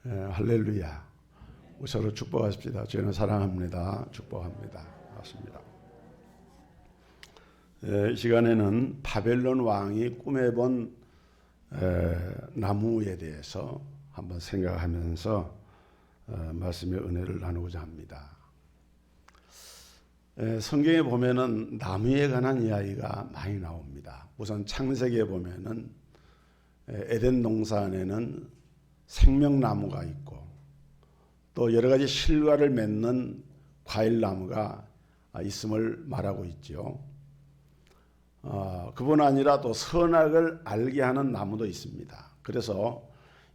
할렐루야. 서로 축복하십시다. 저희는 사랑합니다. 축복합니다. 맞습니다. 이 시간에는 바벨론 왕이 꿈에 본 나무에 대해서 한번 생각하면서 말씀의 은혜를 나누고자 합니다. 성경에 보면은 나무에 관한 이야기가 많이 나옵니다. 우선 창세기에 보면은 에덴 동산에는 생명나무가 있고 또 여러 가지 실과를 맺는 과일나무가 있음을 말하고 있죠. 그뿐 아니라 또 선악을 알게 하는 나무도 있습니다. 그래서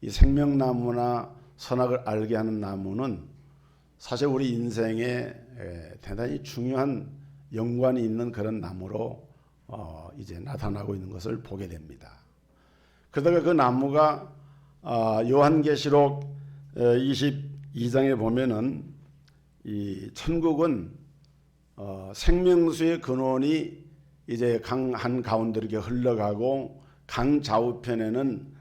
이 생명나무나 선악을 알게 하는 나무는 사실 우리 인생에 대단히 중요한 연관이 있는 그런 나무로 이제 나타나고 있는 것을 보게 됩니다. 그러다가 그 나무가 요한계시록 22장에 보면은 이 천국은 생명수의 근원이 이제 강 한 가운데로 이렇게 흘러가고 강 좌우편에는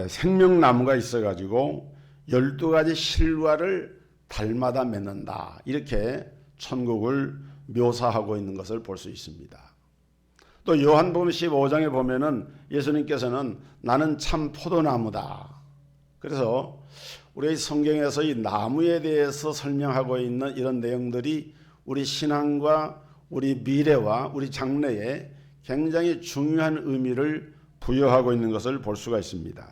생명나무가 있어가지고 12가지 실과를 달마다 맺는다. 이렇게 천국을 묘사하고 있는 것을 볼 수 있습니다. 또 요한복음 15장에 보면은 예수님께서는 나는 참 포도나무다. 그래서 우리 성경에서 이 나무에 대해서 설명하고 있는 이런 내용들이 우리 신앙과 우리 미래와 우리 장래에 굉장히 중요한 의미를 부여하고 있는 것을 볼 수가 있습니다.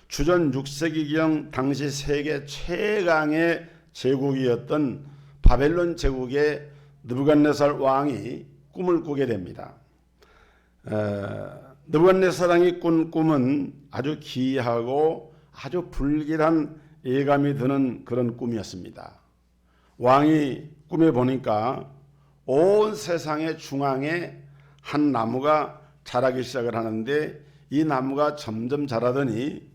주전 6세기경 당시 세계 최강의 제국이었던 바벨론 제국의 느부갓네살 왕이 꿈을 꾸게 됩니다. 느부갓네살이 꾼 꿈은 아주 기이하고 아주 불길한 예감이 드는 그런 꿈이었습니다. 왕이 꿈에 보니까 온 세상의 중앙에 한 나무가 자라기 시작을 하는데 이 나무가 점점 자라더니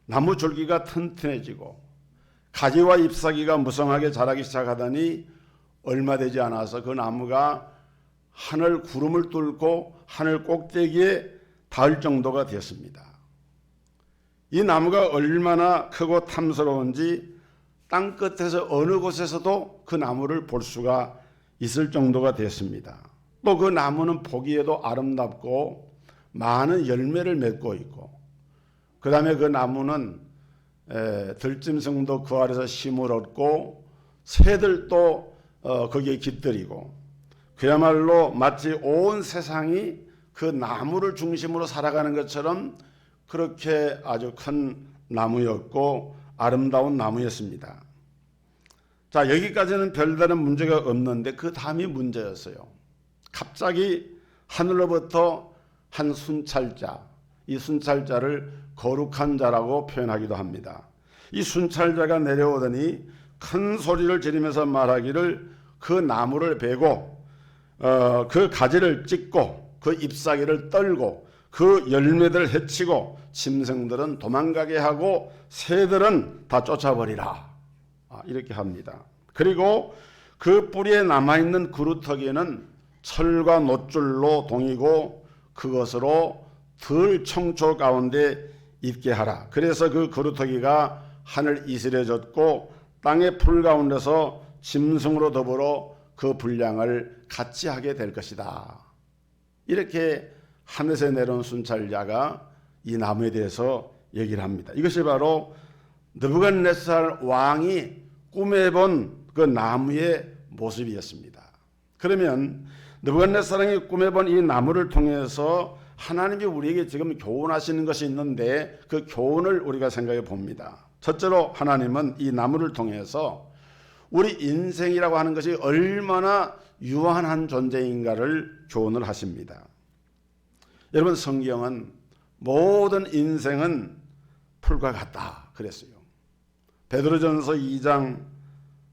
나무 줄기가 튼튼해지고 가지와 잎사귀가 무성하게 자라기 시작하더니 얼마 되지 않아서 그 나무가 하늘 구름을 뚫고 하늘 꼭대기에 닿을 정도가 되었습니다. 이 나무가 얼마나 크고 탐스러운지 땅 끝에서 어느 곳에서도 그 나무를 볼 수가 있을 정도가 됐습니다. 또 그 나무는 보기에도 아름답고 많은 열매를 맺고 있고 그 다음에 그 나무는 들짐승도 그 아래서 힘을 얻고 새들도 거기에 깃들이고 그야말로 마치 온 세상이 그 나무를 중심으로 살아가는 것처럼 그렇게 아주 큰 나무였고 아름다운 나무였습니다. 자, 여기까지는 별다른 문제가 없는데 그 다음이 문제였어요. 갑자기 하늘로부터 한 순찰자, 이 순찰자를 거룩한 자라고 표현하기도 합니다. 이 순찰자가 내려오더니 큰 소리를 지르면서 말하기를 그 나무를 베고 그 가지를 찢고 그 잎사귀를 떨고 그 열매들을 해치고 짐승들은 도망가게 하고 새들은 다 쫓아버리라. 이렇게 합니다. 그리고 그 뿌리에 남아있는 그루터기는 철과 놋줄로 동이고 그것으로 들 청초 가운데 있게 하라. 그래서 그 그루터기가 하늘 이슬에 젖고 땅의 풀 가운데서 짐승으로 더불어 그 분량을 같이 하게 될 것이다. 이렇게 하늘에서 내려온 순찰자가 이 나무에 대해서 얘기를 합니다. 이것이 바로 느부갓네살 왕이 꿈에 본 그 나무의 모습이었습니다. 그러면 느부갓네살이 꿈에 본 이 나무를 통해서 하나님이 우리에게 지금 교훈하시는 것이 있는데 그 교훈을 우리가 생각해 봅니다. 첫째로 하나님은 이 나무를 통해서 우리 인생이라고 하는 것이 얼마나 유한한 존재인가를 교훈을 하십니다. 여러분, 성경은 모든 인생은 풀과 같다 그랬어요. 베드로전서 2장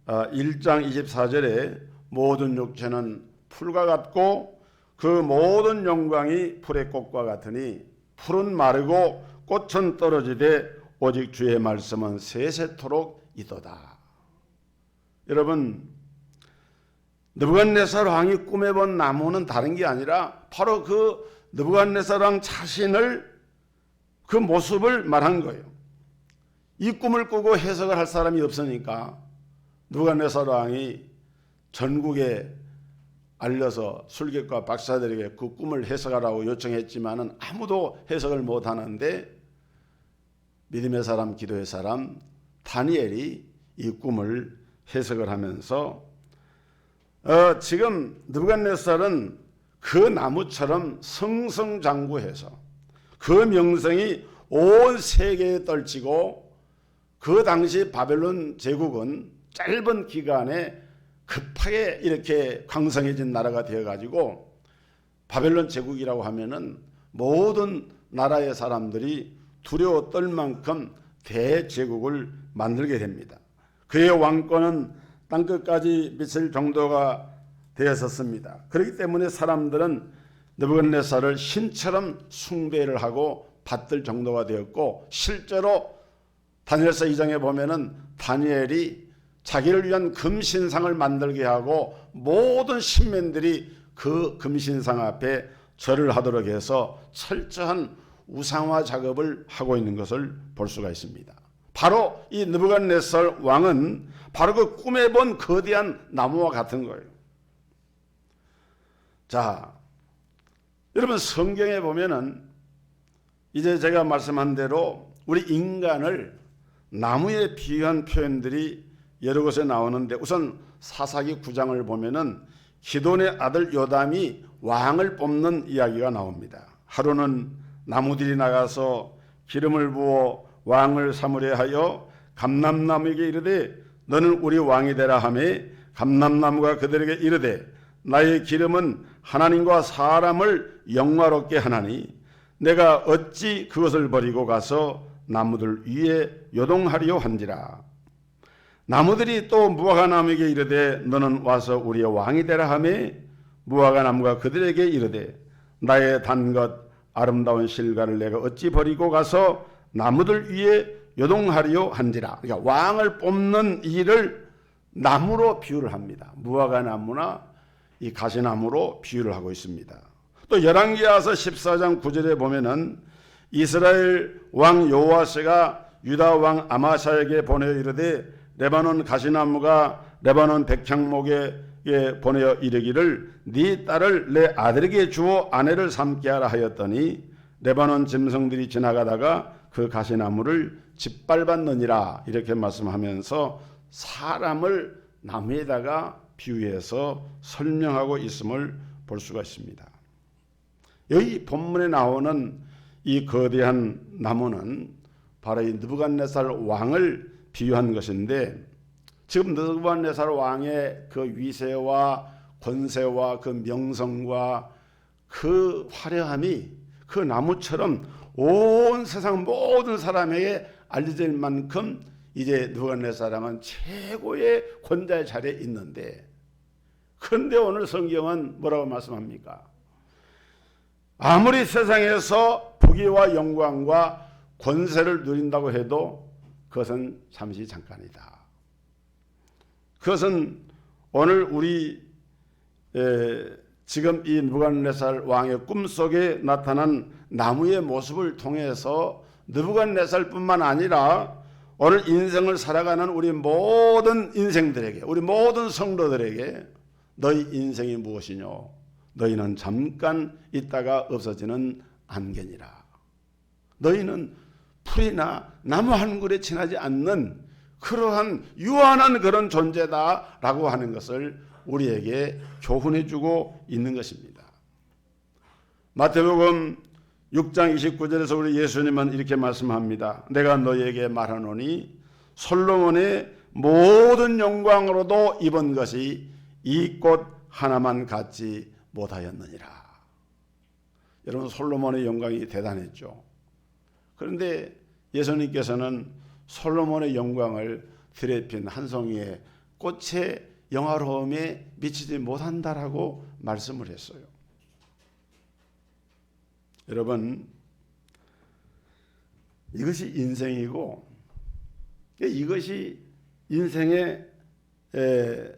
1장 24절에 모든 육체는 풀과 같고 그 모든 영광이 풀의 꽃과 같으니 풀은 마르고 꽃은 떨어지되 오직 주의 말씀은 세세토록 있도다. 여러분, 느부갓네살 왕이 꿈에 본 나무는 다른 게 아니라 바로 그 느부갓네살 왕 자신을 그 모습을 말한 거예요. 이 꿈을 꾸고 해석을 할 사람이 없으니까 느부갓네살 왕이 전국에 알려서 술객과 박사들에게 그 꿈을 해석하라고 요청했지만은 아무도 해석을 못하는데 믿음의 사람, 기도의 사람 다니엘이 이 꿈을 해석을 하면서 지금 느부갓네살은 그 나무처럼 승승장구해서 그 명성이 온 세계에 떨치고 그 당시 바벨론 제국은 짧은 기간에 급하게 이렇게 강성해진 나라가 되어가지고 바벨론 제국이라고 하면은 모든 나라의 사람들이 두려워 떨 만큼 대제국을 만들게 됩니다. 그의 왕권은 땅끝까지 미칠 정도가 되었었습니다. 그렇기 때문에 사람들은 느부갓네살을 신처럼 숭배를 하고 받들 정도가 되었고, 실제로 다니엘서 2장에 보면은 다니엘이 자기를 위한 금신상을 만들게 하고 모든 신민들이 그 금신상 앞에 절을 하도록 해서 철저한 우상화 작업을 하고 있는 것을 볼 수가 있습니다. 바로 이 느부갓네살 왕은 바로 그 꿈에 본 거대한 나무와 같은 거예요. 자, 여러분 성경에 보면은 이제 제가 말씀한 대로 우리 인간을 나무에 비유한 표현들이 여러 곳에 나오는데, 우선 사사기 9장을 보면은 기돈의 아들 요담이 왕을 뽑는 이야기가 나옵니다. 하루는 나무들이 나가서 기름을 부어 왕을 삼으려 하여 감람나무에게 이르되 너는 우리 왕이 되라 하매, 감람나무가 그들에게 이르되 나의 기름은 하나님과 사람을 영화롭게 하나니 내가 어찌 그것을 버리고 가서 나무들 위에 요동하리요 한지라. 나무들이 또 무화과나무에게 이르되 너는 와서 우리의 왕이 되라 하매, 무화과나무가 그들에게 이르되 나의 단 것 아름다운 실과를 내가 어찌 버리고 가서 나무들 위에 요동하리요 한지라. 그러니까 왕을 뽑는 일을 나무로 비유를 합니다. 무화과나무나 이 가시나무로 비유를 하고 있습니다. 또 열왕기하서 14장 9절에 보면은 이스라엘 왕 여호와스가 유다 왕 아마샤에게 보내어 이르되 레바논 가시나무가 레바논 백향목에 보내어 이르기를 네 딸을 내 아들에게 주어 아내를 삼게 하라 하였더니 레바논 짐승들이 지나가다가 그 가시나무를 짓밟았느니라. 이렇게 말씀하면서 사람을 나무에다가 비유해서 설명하고 있음을 볼 수가 있습니다. 여기 본문에 나오는 이 거대한 나무는 바로 이 느부갓네살 왕을 비유한 것인데, 지금 느부갓네살 왕의 그 위세와 권세와 그 명성과 그 화려함이 그 나무처럼 온 세상 모든 사람에게 알려질 만큼 이제 느부갓네살 왕은 최고의 권자의 자리에 있는데, 그런데 오늘 성경은 뭐라고 말씀합니까? 아무리 세상에서 부귀와 영광과 권세를 누린다고 해도 그것은 잠시 잠깐이다. 그것은 오늘 우리 지금 이 느부갓네살 왕의 꿈속에 나타난 나무의 모습을 통해서 느부갓네살뿐만 아니라 오늘 인생을 살아가는 우리 모든 인생들에게, 우리 모든 성도들에게 너희 인생이 무엇이뇨? 너희는 잠깐 있다가 없어지는 안개니라. 너희는 풀이나 나무 한 그루에 지나지 않는 그러한 유한한 그런 존재다라고 하는 것을 우리에게 교훈해주고 있는 것입니다. 마태복음 6장 29절에서 우리 예수님은 이렇게 말씀합니다. 내가 너희에게 말하노니 솔로몬의 모든 영광으로도 입은 것이 이 꽃 하나만 갖지 못하였느니라. 여러분, 솔로몬의 영광이 대단했죠. 그런데 예수님께서는 솔로몬의 영광을 드레핀 한 송이의 꽃의 영화로움에 미치지 못한다라고 말씀을 했어요. 여러분, 이것이 인생이고 이것이 인생의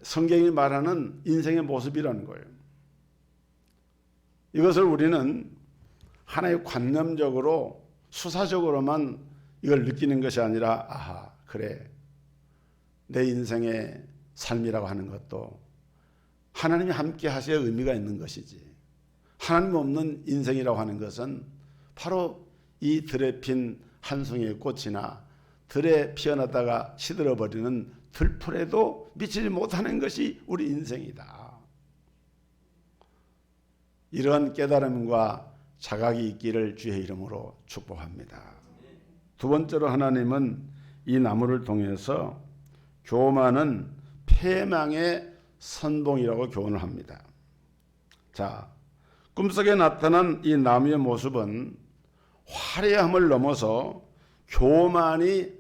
성경이 말하는 인생의 모습이라는 거예요. 이것을 우리는 하나의 관념적으로 수사적으로만 이걸 느끼는 것이 아니라 아하, 그래, 내 인생의 삶이라고 하는 것도 하나님이 함께 하셔야 의미가 있는 것이지, 하나님 없는 인생이라고 하는 것은 바로 이 들에 핀 한 송이의 꽃이나 들에 피어났다가 시들어버리는 들풀에도 미치지 못하는 것이 우리 인생이다. 이러한 깨달음과 자각이 있기를 주의 이름으로 축복합니다. 두 번째로 하나님은 이 나무를 통해서 교만은 패망의 선봉이라고 교훈을 합니다. 자, 꿈속에 나타난 이 나무의 모습은 화려함을 넘어서 교만이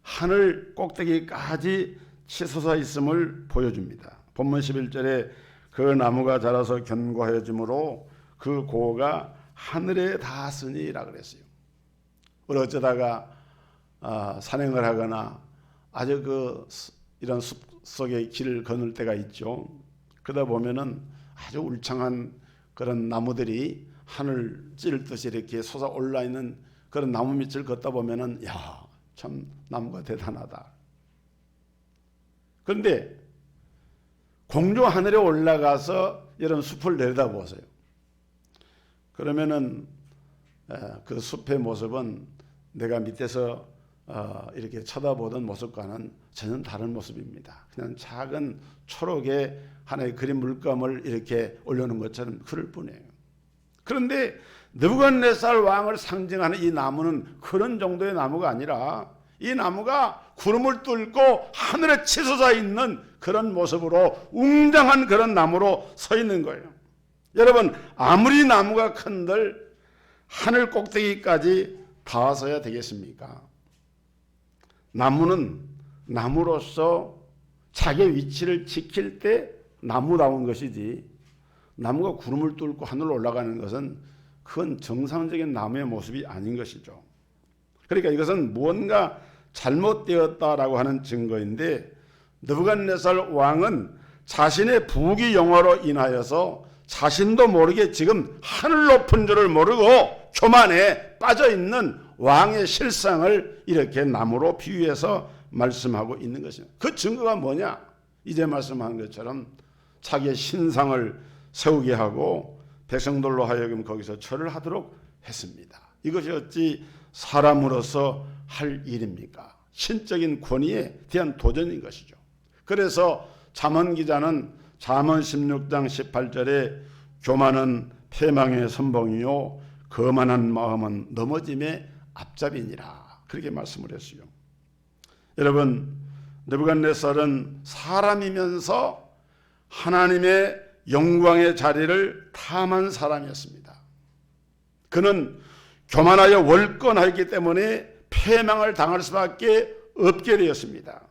하늘 꼭대기까지 치솟아 있음을 보여줍니다. 본문 11절에 그 나무가 자라서 견고해지므로 그 고가 하늘에 닿았으니라 그랬어요. 우리 어쩌다가 산행을 하거나 아주 이런 숲 속에 길을 거닐 때가 있죠. 그러다 보면은 아주 울창한 그런 나무들이 하늘 찌르듯이 이렇게 솟아 올라 있는 그런 나무 밑을 걷다 보면은 야, 참 나무가 대단하다. 그런데 공중 하늘에 올라가서 이런 숲을 내려다보세요. 그러면은 그 숲의 모습은 내가 밑에서 이렇게 쳐다보던 모습과는 전혀 다른 모습입니다. 그냥 작은 초록의 하나의 그린 물감을 이렇게 올려놓은 것처럼 그럴 뿐이에요. 그런데 느부갓네살 왕을 상징하는 이 나무는 그런 정도의 나무가 아니라 이 나무가 구름을 뚫고 하늘에 치솟아 있는 그런 모습으로 웅장한 그런 나무로 서 있는 거예요. 여러분, 아무리 나무가 큰들 하늘 꼭대기까지 닿아서야 되겠습니까? 나무는 나무로서 자기의 위치를 지킬 때 나무다운 것이지, 나무가 구름을 뚫고 하늘로 올라가는 것은 그건 정상적인 나무의 모습이 아닌 것이죠. 그러니까 이것은 무언가 잘못되었다라고 하는 증거인데, 느부갓네살 왕은 자신의 부귀영화로 인하여서 자신도 모르게 지금 하늘 높은 줄을 모르고 교만에 빠져있는 왕의 실상을 이렇게 나무로 비유해서 말씀하고 있는 것입니다. 그 증거가 뭐냐? 이제 말씀한 것처럼 자기의 신상을 세우게 하고 백성들로 하여금 거기서 절을 하도록 했습니다. 이것이 어찌 사람으로서 할 일입니까? 신적인 권위에 대한 도전인 것이죠. 그래서 잠언 기자는 잠언 16장 18절에 교만은 패망의 선봉이요 거만한 마음은 넘어짐의 앞잡이니라, 그렇게 말씀을 했어요. 여러분, 느부갓네살은 사람이면서 하나님의 영광의 자리를 탐한 사람이었습니다. 그는 교만하여 월권하였기 때문에 패망을 당할 수밖에 없게 되었습니다.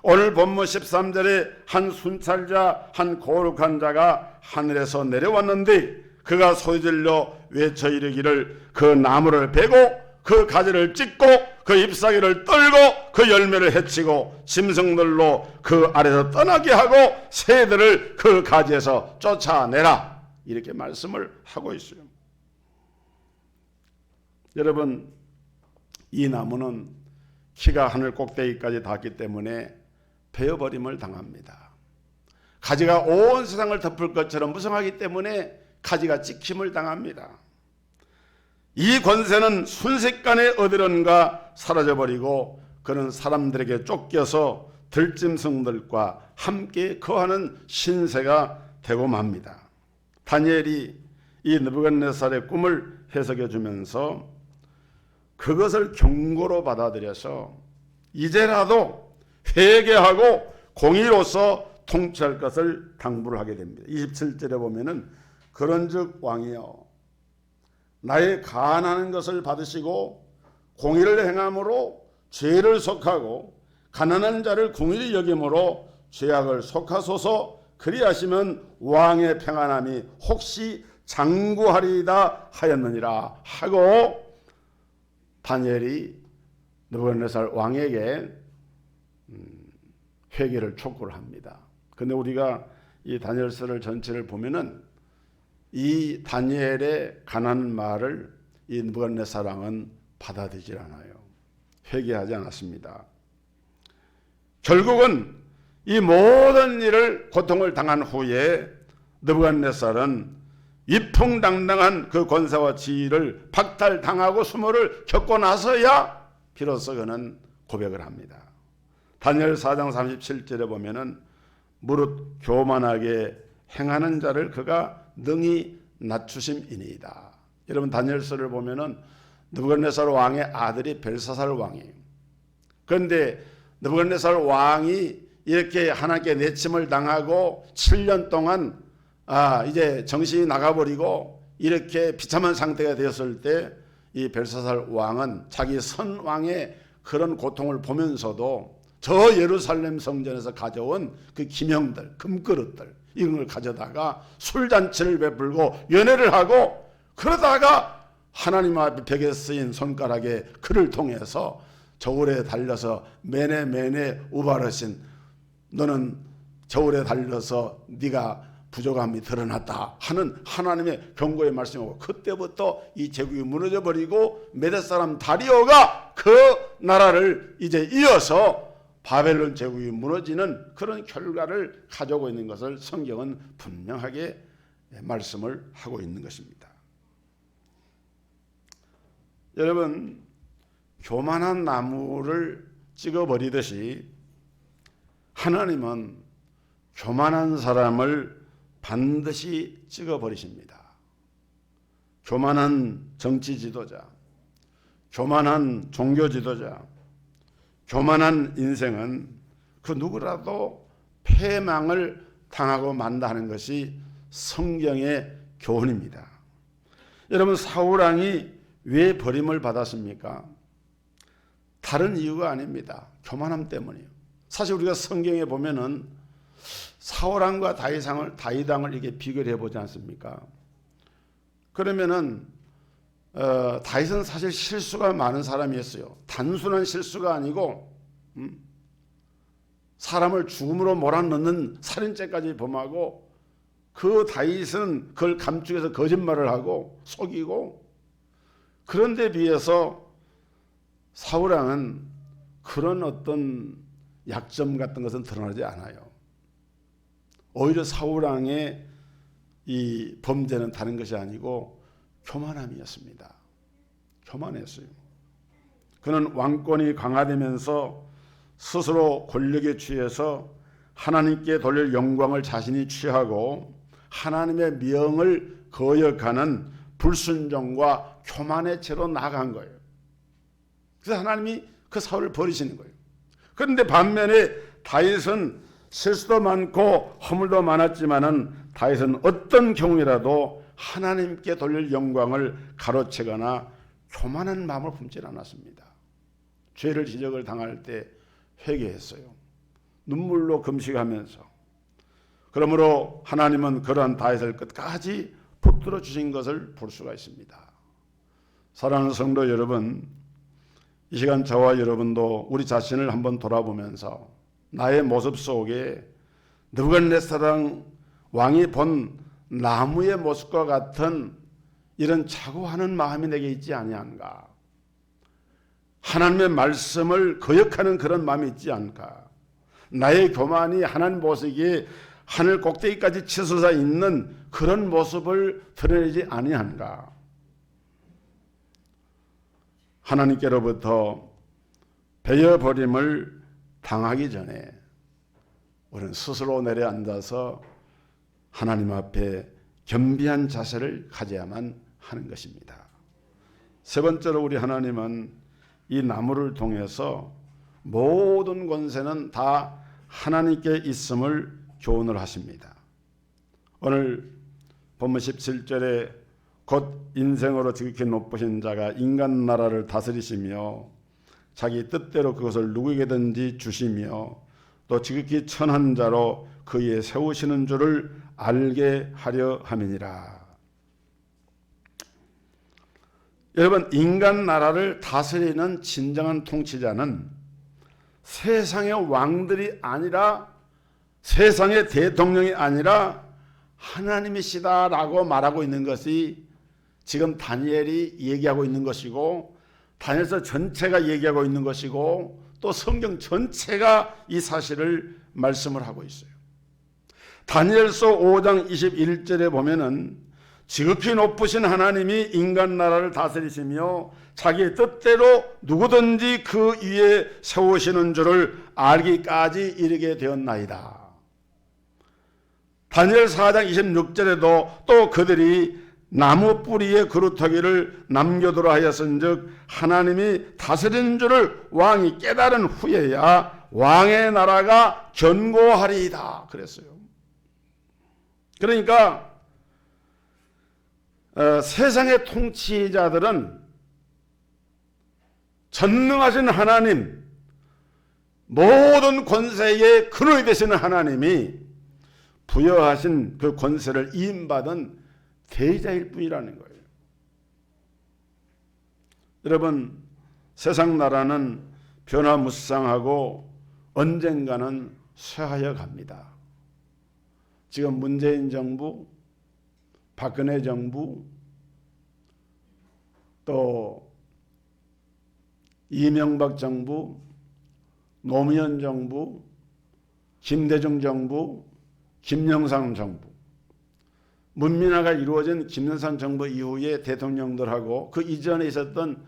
오늘 본문 13절에 한 순찰자, 한 거룩한 자가 하늘에서 내려왔는데 그가 소리질러 외쳐 이르기를 그 나무를 베고 그 가지를 찢고 그 잎사귀를 떨고 그 열매를 해치고 짐승들로 그 아래서 떠나게 하고 새들을 그 가지에서 쫓아내라, 이렇게 말씀을 하고 있어요. 여러분, 이 나무는 키가 하늘 꼭대기까지 닿기 때문에 베어버림을 당합니다. 가지가 온 세상을 덮을 것처럼 무성하기 때문에 가지가 찍힘을 당합니다. 이 권세는 순식간에 어디론가 사라져버리고 그는 사람들에게 쫓겨서 들짐승들과 함께 거하는 신세가 되고 맙니다. 다니엘이 이 느부갓네살의 꿈을 해석해 주면서 그것을 경고로 받아들여서 이제라도 회개하고 공의로서 통치할 것을 당부를 하게 됩니다. 27절에 보면은 그런즉 왕이여, 나의 간하는 것을 받으시고 공의를 행함으로 죄를 속하고 가난한 자를 궁일히 여김으로 죄악을 속하소서, 그리하시면 왕의 평안함이 혹시 장구하리이다 하였느니라 하고 다니엘이 느부갓네살 왕에게 회개를 촉구를 합니다. 그런데 우리가 이 다니엘서를 전체를 보면은 이 다니엘의 가난한 말을 이 느부갓네살 왕은 받아들이질 않아요. 회개하지 않았습니다. 결국은 이 모든 일을 고통을 당한 후에 느부갓네살은 위풍당당한 그 권세와 지위를 박탈당하고 수모를 겪고 나서야 비로소 그는 고백을 합니다. 다니엘 4장 37절에 보면은 무릇 교만하게 행하는 자를 그가 능히 낮추심이니이다. 여러분 다니엘서를 보면은 느부갓네살 왕의 아들이 벨사살 왕이에요. 그런데 느부갓네살 왕이 이렇게 하나님께 내침을 당하고 7년 동안 이제 정신이 나가버리고 이렇게 비참한 상태가 되었을 때 이 벨사살 왕은 자기 선왕의 그런 고통을 보면서도 저 예루살렘 성전에서 가져온 그 기명들, 금그릇들 이런 걸 가져다가 술잔치를 베풀고 연회를 하고 그러다가 하나님 앞에 벽에 쓰인 손가락에 글을 통해서 저울에 달려서 매네 우바르신 너는 저울에 달려서 네가 부족함이 드러났다 하는 하나님의 경고의 말씀이고 그때부터 이 제국이 무너져 버리고 메대 사람 다리오가 그 나라를 이제 이어서 바벨론 제국이 무너지는 그런 결과를 가져오고 있는 것을 성경은 분명하게 말씀을 하고 있는 것입니다. 여러분 교만한 나무를 찍어버리듯이 하나님은 교만한 사람을 반드시 찍어버리십니다. 교만한 정치 지도자, 교만한 종교 지도자, 교만한 인생은 그 누구라도 패망을 당하고 만다는 것이 성경의 교훈입니다. 여러분 사울왕이 왜 버림을 받았습니까? 다른 이유가 아닙니다. 교만함 때문이에요. 사실 우리가 성경에 보면은 사울왕과 다윗왕을 이렇게 비교를 해보지 않습니까? 그러면은 다윗은 사실 실수가 많은 사람이었어요. 단순한 실수가 아니고 사람을 죽음으로 몰아넣는 살인죄까지 범하고 그 다윗은 그걸 감추기 위해서 거짓말을 하고 속이고 그런데 비해서 사울왕은 그런 어떤 약점 같은 것은 드러나지 않아요. 오히려 사울왕의 이 범죄는 다른 것이 아니고 교만함이었습니다. 교만했어요. 그는 왕권이 강화되면서 스스로 권력에 취해서 하나님께 돌릴 영광을 자신이 취하고 하나님의 명을 거역하는 불순종과 교만의 채로 나아간 거예요. 그래서 하나님이 그 사울을 버리시는 거예요. 그런데 반면에 다윗은 실수도 많고 허물도 많았지만은 다윗은 어떤 경우라도 하나님께 돌릴 영광을 가로채거나 교만한 마음을 품지 않았습니다. 죄를 지적을 당할 때 회개했어요. 눈물로 금식하면서. 그러므로 하나님은 그러한 다윗을 끝까지 붙들어 주신 것을 볼 수가 있습니다. 사랑하는 성도 여러분, 이 시간 저와 여러분도 우리 자신을 한번 돌아보면서 나의 모습 속에 느부갓네살 왕이 본 나무의 모습과 같은 이런 자고하는 마음이 내게 있지 아니한가? 하나님의 말씀을 거역하는 그런 마음이 있지 않을까? 나의 교만이 하나님 보시기에 하늘 꼭대기까지 치솟아 있는 그런 모습을 드러내지 아니한가? 하나님께로부터 베어버림을 당하기 전에 우리는 스스로 내려앉아서 하나님 앞에 겸비한 자세를 가져야만 하는 것입니다. 세 번째로 우리 하나님은 이 나무를 통해서 모든 권세는 다 하나님께 있음을 교훈을 하십니다. 오늘 본문 17절에 곧 인생으로 지극히 높으신 자가 인간 나라를 다스리시며 자기 뜻대로 그것을 누구에게든지 주시며 또 지극히 천한 자로 그 위에 세우시는 줄을 알게 하려 함이니라. 여러분, 인간 나라를 다스리는 진정한 통치자는 세상의 왕들이 아니라 세상의 대통령이 아니라 하나님이시다라고 말하고 있는 것이 지금 다니엘이 얘기하고 있는 것이고 다니엘서 전체가 얘기하고 있는 것이고 또 성경 전체가 이 사실을 말씀을 하고 있어요. 다니엘서 5장 21절에 보면은 지극히 높으신 하나님이 인간 나라를 다스리시며 자기의 뜻대로 누구든지 그 위에 세우시는 줄을 알기까지 이르게 되었나이다. 다니엘 4장 26절에도 또 그들이 나무 뿌리에 그루터기를 남겨두라 하였은즉 하나님이 다스리는 줄을 왕이 깨달은 후에야 왕의 나라가 견고하리이다 그랬어요. 그러니까 세상의 통치자들은 전능하신 하나님, 모든 권세의 근원이 되시는 하나님이 부여하신 그 권세를 이임받은 대자일 뿐이라는 거예요. 여러분, 세상 나라는 변화무쌍하고 언젠가는 쇠하여 갑니다. 지금 문재인 정부, 박근혜 정부, 또 이명박 정부, 노무현 정부, 김대중 정부, 김영삼 정부, 문민화가 이루어진 김영삼 정부 이후의 대통령들하고 그 이전에 있었던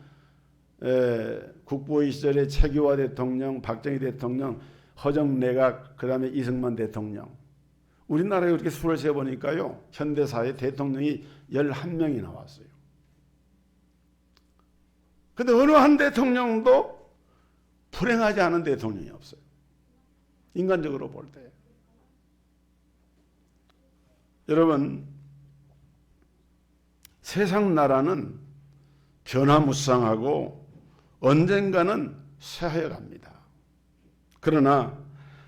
국보위 시절의 최규하 대통령, 박정희 대통령, 허정 내각, 그 다음에 이승만 대통령, 우리나라에 이렇게 수를 세보니까요 현대사에 대통령이 11명이 나왔어요. 근데 어느 한 대통령도 불행하지 않은 대통령이 없어요. 인간적으로 볼 때. 여러분, 세상 나라는 변화무쌍하고 언젠가는 쇠하여 갑니다. 그러나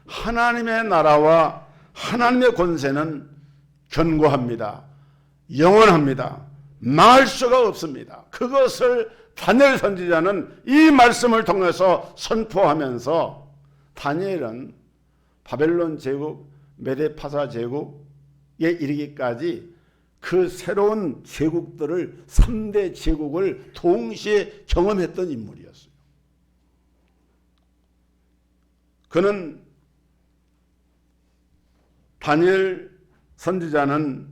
하나님의 나라와 하나님의 권세는 견고합니다. 영원합니다. 망할 수가 없습니다. 그것을 다니엘 선지자는 이 말씀을 통해서 선포하면서 다니엘은 바벨론 제국, 메데파사 제국에 이르기까지 그 새로운 제국들을 3대 제국을 동시에 경험했던 인물이었어요. 그는 다니엘 선지자는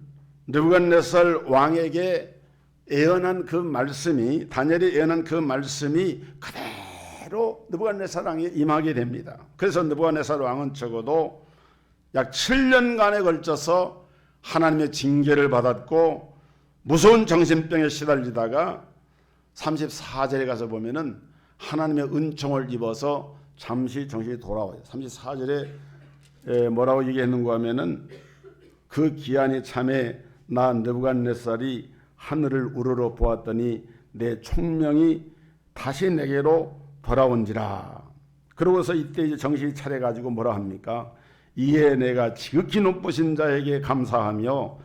느부갓네살 왕에게 예언한 그 말씀이, 다니엘이 예언한 그 말씀이 그대로 느부갓네살 왕에 임하게 됩니다. 그래서 느부갓네살 왕은 적어도 약 7년간에 걸쳐서 하나님의 징계를 받았고 무서운 정신병에 시달리다가 34절에 가서 보면은 하나님의 은총을 입어서 잠시 정신이 돌아와요. 34절에 뭐라고 얘기했는가 하면은 그 기한이 참에 나 느부갓네살이 하늘을 우러러 보았더니 내 총명이 다시 내게로 돌아온지라. 그러고서 이때 이제 정신이 차려가지고 뭐라 합니까? 이에 내가 지극히 높으신 자에게 감사하며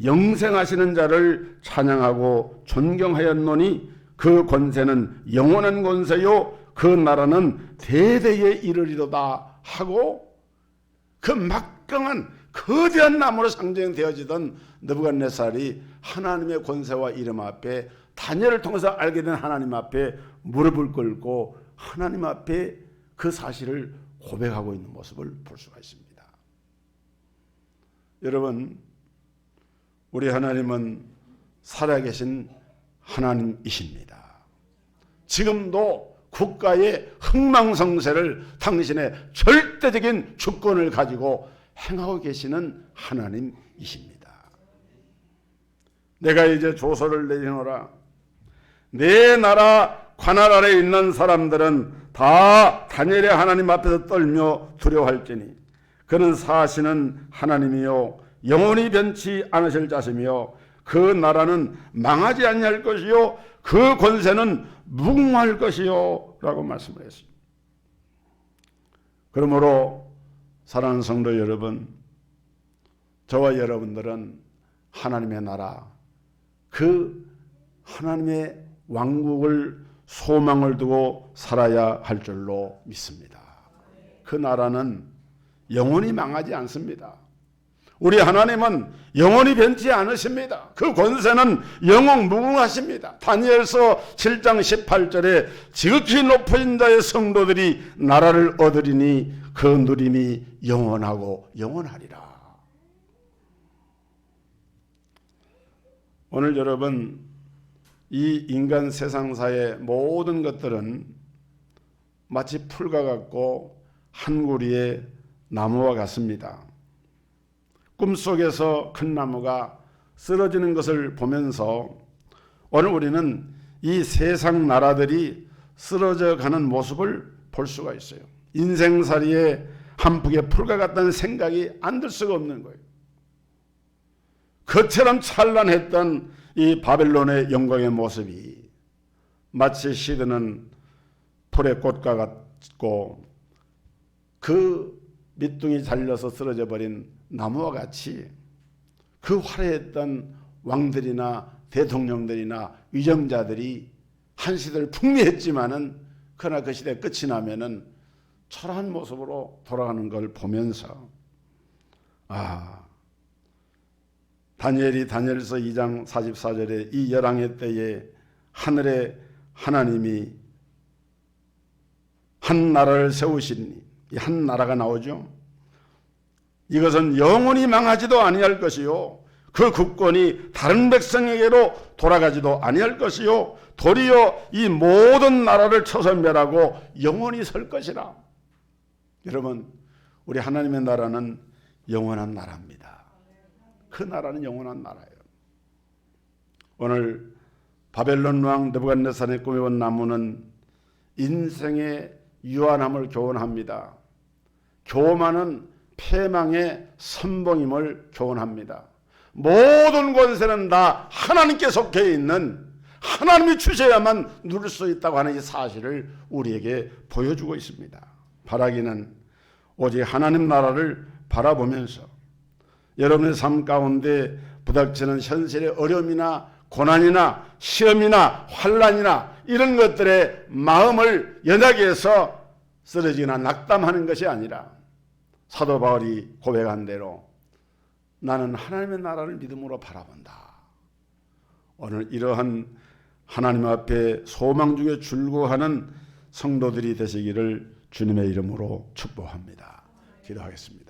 영생하시는 자를 찬양하고 존경하였노니 그 권세는 영원한 권세요 그 나라는 대대에 이르리로다 하고 그 막강한 거대한 나무로 상징되어지던 느부갓네살이 하나님의 권세와 이름 앞에 다니엘을 통해서 알게 된 하나님 앞에 무릎을 꿇고 하나님 앞에 그 사실을 고백하고 있는 모습을 볼 수가 있습니다. 여러분, 우리 하나님은 살아계신 하나님이십니다. 지금도 국가의 흥망성쇠를 당신의 절대적인 주권을 가지고 행하고 계시는 하나님이십니다. 내가 이제 조서를 내리노라. 내 나라 관할 아래 있는 사람들은 다 다니엘의 하나님 앞에서 떨며 두려워할지니 그는 사시는 하나님이요 영원히 변치 않으실 자시며 그 나라는 망하지 아니할 것이요 그 권세는 무궁할 것이요 라고 말씀을 했습니다. 그러므로 사랑하는 성도 여러분, 저와 여러분들은 하나님의 나라, 그 하나님의 왕국을 소망을 두고 살아야 할 줄로 믿습니다. 그 나라는 영원히 망하지 않습니다. 우리 하나님은 영원히 변치 않으십니다. 그 권세는 영원 무궁하십니다. 다니엘서 7장 18절에 지극히 높으신 자의 성도들이 나라를 얻으리니 그 누림이 영원하고 영원하리라. 오늘 여러분, 이 인간 세상사의 모든 것들은 마치 풀과 같고 한 구리의 나무와 같습니다. 꿈속에서 큰 나무가 쓰러지는 것을 보면서 오늘 우리는 이 세상 나라들이 쓰러져 가는 모습을 볼 수가 있어요. 인생살이에 한 푸의 풀과 같다는 생각이 안 들 수가 없는 거예요. 그처럼 찬란했던 이 바벨론의 영광의 모습이 마치 시드는 풀의 꽃과 같고 그 밑둥이 잘려서 쓰러져 버린 나무와 같이 그 화려했던 왕들이나 대통령들이나 위정자들이 한 시대를 풍미했지만은 그러나 그 시대 끝이 나면은 초라한 모습으로 돌아가는 걸 보면서 다니엘이 다니엘서 2장 44절에 이 열왕의 때에 하늘에 하나님이 한 나라를 세우시니, 이 한 나라가 나오죠. 이것은 영원히 망하지도 아니할 것이요 그 국권이 다른 백성에게로 돌아가지도 아니할 것이요 도리어 이 모든 나라를 쳐서 멸하고 영원히 설 것이라. 여러분, 우리 하나님의 나라는 영원한 나라입니다. 그 나라는 영원한 나라예요. 오늘 바벨론 왕 느부갓네살의 꿈에 본 나무는 인생의 유한함을 교훈합니다. 교만은 패망의 선봉임을 교훈합니다. 모든 권세는 다 하나님께 속해 있는, 하나님이 주셔야만 누릴 수 있다고 하는 이 사실을 우리에게 보여주고 있습니다. 바라기는 오직 하나님 나라를 바라보면서 여러분의 삶 가운데 부닥치는 현실의 어려움이나 고난이나 시험이나 환난이나 이런 것들에 마음을 연하게 해서 쓰러지거나 낙담하는 것이 아니라 사도 바울이 고백한 대로 나는 하나님의 나라를 믿음으로 바라본다. 오늘 이러한 하나님 앞에 소망 중에 줄구하는 성도들이 되시기를 주님의 이름으로 축복합니다. 기도하겠습니다.